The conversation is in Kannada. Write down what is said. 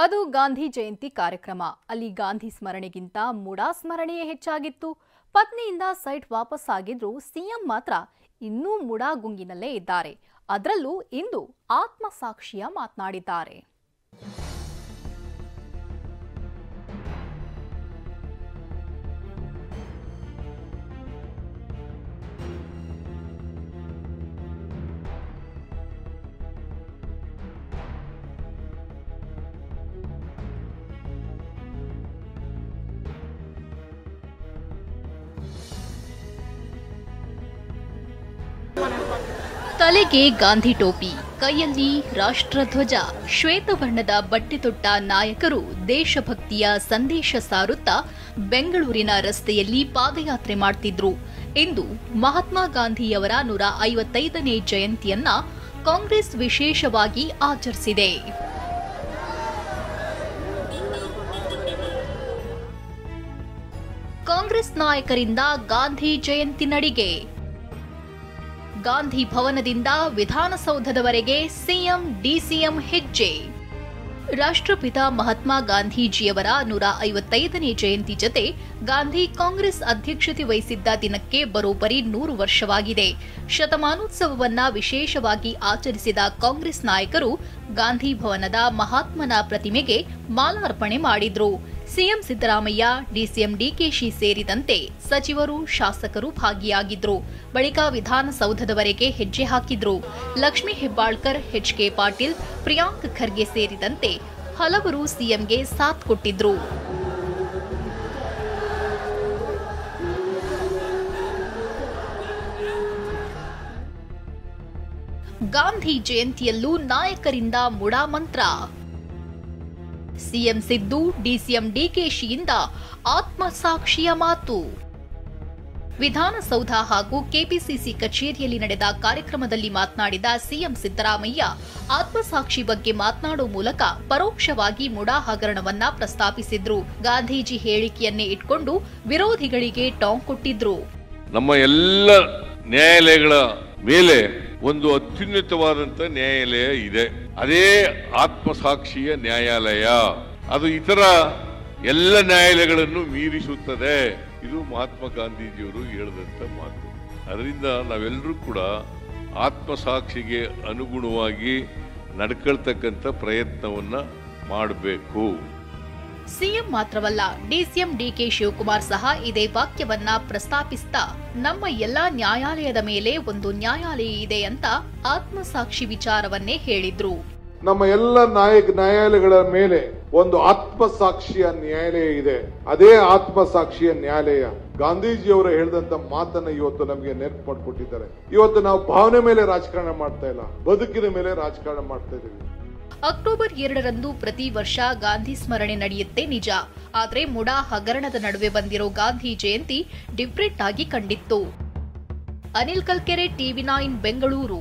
ಅದು ಗಾಂಧಿ ಜಯಂತಿ ಕಾರ್ಯಕ್ರಮ. ಅಲ್ಲಿ ಗಾಂಧಿ ಸ್ಮರಣೆಗಿಂತ ಮುಡಾ ಸ್ಮರಣೆಯೇ ಹೆಚ್ಚಾಗಿತ್ತು. ಪತ್ನಿಯಿಂದ ಸೈಟ್ ವಾಪಸ್ ಆಗಿದ್ರು ಸಿಎಂ ಮಾತ್ರ ಇನ್ನೂ ಮುಡಾ ಗುಂಗಿನಲ್ಲೇ ಇದ್ದಾರೆ. ಅದರಲ್ಲೂ ಇಂದು ಆತ್ಮಸಾಕ್ಷಿಯ ಮಾತನಾಡಿದ್ದಾರೆ. ತಲೆಗೆ ಗಾಂಧಿ ಟೋಪಿ, ಕೈಯಲ್ಲಿ ರಾಷ್ಟ್ರಧ್ವಜ, ಶ್ವೇತವರ್ಣದ ಬಟ್ಟೆ ತೊಟ್ಟ ನಾಯಕರು ದೇಶಭಕ್ತಿಯ ಸಂದೇಶ ಸಾರುತ್ತಾ ಬೆಂಗಳೂರಿನ ರಸ್ತೆಯಲ್ಲಿ ಪಾದಯಾತ್ರೆ ಮಾಡ್ತಿದ್ರು. ಇಂದು ಮಹಾತ್ಮ ಗಾಂಧಿಯವರ 155ನೇ ಜಯಂತಿಯನ್ನ ಕಾಂಗ್ರೆಸ್ ವಿಶೇಷವಾಗಿ ಆಚರಿಸಿದೆ. ಕಾಂಗ್ರೆಸ್ ನಾಯಕರಿಂದ ಗಾಂಧಿ ಜಯಂತಿ ನಡಿಗೆ. ಗಾಂಧಿ ಭವನದಿಂದ ವಿಧಾನಸೌಧದವರೆಗೆ ಸಿಎಂ ಡಿಸಿಎಂ ಹೆಜ್ಜೆ. ರಾಷ್ಟ್ರಪಿತ ಮಹಾತ್ಮ ಗಾಂಧೀಜಿಯವರ 155ನೇ ಜಯಂತಿ ಜತೆ ಗಾಂಧಿ ಕಾಂಗ್ರೆಸ್ ಅಧ್ಯಕ್ಷತೆ ವಹಿಸಿದ್ದ ದಿನಕ್ಕೆ ಬರೋಬ್ಬರಿ 100 ವರ್ಷವಾಗಿದೆ. ಶತಮಾನೋತ್ಸವವನ್ನ ವಿಶೇಷವಾಗಿ ಆಚರಿಸಿದ ಕಾಂಗ್ರೆಸ್ ನಾಯಕರು ಗಾಂಧಿ ಭವನದ ಮಹಾತ್ಮನ ಪ್ರತಿಮೆಗೆ ಮಾಲಾರ್ಪಣೆ ಮಾಡಿದ್ರು. ಸಿಎಂ ಸಿದ್ದರಾಮಯ್ಯ, ಡಿಸಿಎಂ ಡಿಕೆಶಿ ಸೇರಿದಂತೆ ಸಚಿವರು, ಶಾಸಕರು ಭಾಗಿಯಾಗಿದ್ರು. ಬಳಿಕ ವಿಧಾನಸೌಧದವರೆಗೆ ಹೆಜ್ಜೆ ಹಾಕಿದ್ರು. ಲಕ್ಷ್ಮೀ ಹೆಬ್ಬಾಳ್ಕರ್, ಎಚ್ಕೆ ಪಾಟೀಲ್, ಪ್ರಿಯಾಂಕ್ ಖರ್ಗೆ ಸೇರಿದಂತೆ ಹಲವರು ಸಿಎಂಗೆ ಸಾಥ್ ಕೊಟ್ಟಿದ್ರು. ಗಾಂಧಿ ಜಯಂತಿಯಲ್ಲೂ ನಾಯಕರಿಂದ ಮುಡಾ ಮಂತ್ರ. ಸಿಎಂ ಸಿದ್ದು, ಡಿಸಿಎಂ ಡಿಕೆಶಿಯಿಂದ ಆತ್ಮಸಾಕ್ಷಿಯ ಮಾತು. ವಿಧಾನಸೌಧ ಹಾಗೂ ಕೆಪಿಸಿಸಿ ಕಚೇರಿಯಲ್ಲಿ ನಡೆದ ಕಾರ್ಯಕ್ರಮದಲ್ಲಿ ಮಾತನಾಡಿದ ಸಿಎಂ ಸಿದ್ದರಾಮಯ್ಯ, ಆತ್ಮಸಾಕ್ಷಿ ಬಗ್ಗೆ ಮಾತನಾಡುವ ಮೂಲಕ ಪರೋಕ್ಷವಾಗಿ ಮುಡಾ ಹಗರಣವನ್ನ ಪ್ರಸ್ತಾಪಿಸಿದ್ರು. ಗಾಂಧೀಜಿ ಹೇಳಿಕೆಯನ್ನೇ ಇಟ್ಕೊಂಡು ವಿರೋಧಿಗಳಿಗೆ ಟಾಂಗ್ ಕೊಟ್ಟಿದ್ರು. ನಮ್ಮ ಎಲ್ಲ ನ್ಯಾಯಾಲಯಗಳ ಮೇಲೆ ಒಂದು ಅತ್ಯುನ್ನತವಾದಂತ ನ್ಯಾಯಾಲಯ ಇದೆ, ಅದೇ ಆತ್ಮಸಾಕ್ಷಿಯ ನ್ಯಾಯಾಲಯ. ಅದು ಇತರ ಎಲ್ಲ ನ್ಯಾಯಾಲಯಗಳನ್ನು ಮೀರಿಸುತ್ತದೆ. ಇದು ಮಹಾತ್ಮ ಗಾಂಧೀಜಿಯವರು ಹೇಳಿದಂತ ಮಾತು. ಅದರಿಂದ ನಾವೆಲ್ಲರೂ ಕೂಡ ಆತ್ಮಸಾಕ್ಷಿಗೆ ಅನುಗುಣವಾಗಿ ನಡ್ಕೊಳ್ತಕ್ಕಂಥ ಪ್ರಯತ್ನವನ್ನ ಮಾಡಬೇಕು. ಸಿಎಂ ಮಾತ್ರವಲ್ಲ, ಡಿಸಿಎಂ ಡಿಕೆ ಶಿವಕುಮಾರ್ ಸಹ ಇದೇ ವಾಕ್ಯವನ್ನ ಪ್ರಸ್ತಾಪಿಸ್ತಾ ನಮ್ಮ ಎಲ್ಲಾ ನ್ಯಾಯಾಲಯದ ಮೇಲೆ ಒಂದು ನ್ಯಾಯಾಲಯ ಇದೆ ಅಂತ ಆತ್ಮಸಾಕ್ಷಿ ವಿಚಾರವನ್ನೇ ಹೇಳಿದ್ರು. ನಮ್ಮ ಎಲ್ಲ ನ್ಯಾಯಾಲಯಗಳ ಮೇಲೆ ಒಂದು ಆತ್ಮಸಾಕ್ಷಿಯ ನ್ಯಾಯಾಲಯ ಇದೆ, ಅದೇ ಆತ್ಮಸಾಕ್ಷಿಯ ನ್ಯಾಯಾಲಯ. ಗಾಂಧೀಜಿಯವರು ಹೇಳಿದಂತ ಮಾತನ್ನ ಇವತ್ತು ನಮಗೆ ನೆನಪು ಮಾಡಿಕೊಟ್ಟಿದ್ದಾರೆ. ಇವತ್ತು ನಾವು ಭಾವನೆ ಮೇಲೆ ರಾಜಕಾರಣ ಮಾಡ್ತಾ ಇಲ್ಲ, ಬದುಕಿನ ಮೇಲೆ ರಾಜಕಾರಣ ಮಾಡ್ತಾ ಇದ್ದೀವಿ. ಅಕ್ಟೋಬರ್ 2ರಂದು ಪ್ರತಿ ವರ್ಷ ಗಾಂಧಿ ಸ್ಮರಣೆ ನಡೆಯುತ್ತೆ ನಿಜ. ಆದ್ರೆ ಮುಡಾ ಹಗರಣದ ನಡುವೆ ಬಂದಿರೋ ಗಾಂಧಿ ಜಯಂತಿ ಡಿಫ್ರೆಂಟ್ ಆಗಿ ಕಂಡಿತ್ತು. ಅನಿಲ್ ಕಲ್ಕೆರೆ, ಟಿವಿ9 ಬೆಂಗಳೂರು.